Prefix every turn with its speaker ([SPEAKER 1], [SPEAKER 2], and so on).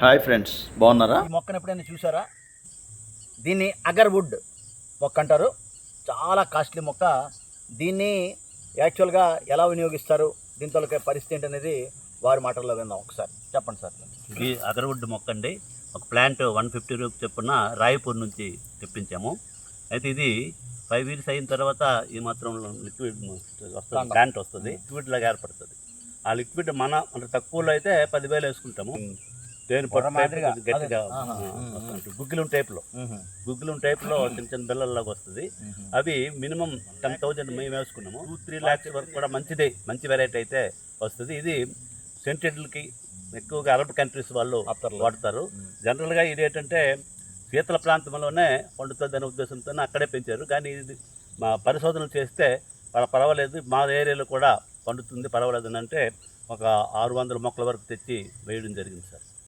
[SPEAKER 1] Hi friends, బాగున్నారా?
[SPEAKER 2] ఈ మొక్కను ఎప్పుడైనా చూసారా? దీన్ని అగర్వుడ్ మొక్క అంటారు. చాలా కాస్ట్లీ మొక్క. దీన్ని యాక్చువల్గా ఎలా వినియోగిస్తారు, దీంతో పరిస్థితి ఏంటనేది వారి మాటల్లో విందాం. ఒకసారి చెప్పండి సార్.
[SPEAKER 3] ఇది అగర్వుడ్ మొక్క అండి. ఒక ప్లాంట్ 150 రూపీస్ చొప్పున రాయపూర్ నుంచి తెప్పించాము. అయితే ఇది 5 ఇయర్స్ అయిన తర్వాత ఈ మాత్రం లిక్విడ్ వస్తుంది, ప్లాంట్ వస్తుంది, లిక్విడ్ లాగా ఏర్పడుతుంది. ఆ లిక్విడ్ అంటే తక్కువలో అయితే 10,000 వేసుకుంటాము. దేని గట్టిగా గుగ్గిలం టైప్లో చిన్న చిన్న బిల్లల్లాగా వస్తుంది. అవి మినిమం 10,000 మేము వేసుకున్నాము. 2-3 lakhs వరకు కూడా మంచి వెరైటీ అయితే వస్తుంది. ఇది సెంటెడ్లకి ఎక్కువగా అరబ్ కంట్రీస్ వాళ్ళు వాడతారు. జనరల్గా ఇది ఏంటంటే శీతల ప్రాంతంలోనే పండుతుంది అనే ఉద్దేశంతో అక్కడే పెంచారు. కానీ ఇది మా పరిశోధనలు చేస్తే పర్వాలేదు, మా ఏరియాలో కూడా పండుతుంది, పర్వాలేదు అని అంటే ఒక 600 మొక్కల వరకు తెచ్చి వేయడం జరిగింది సార్.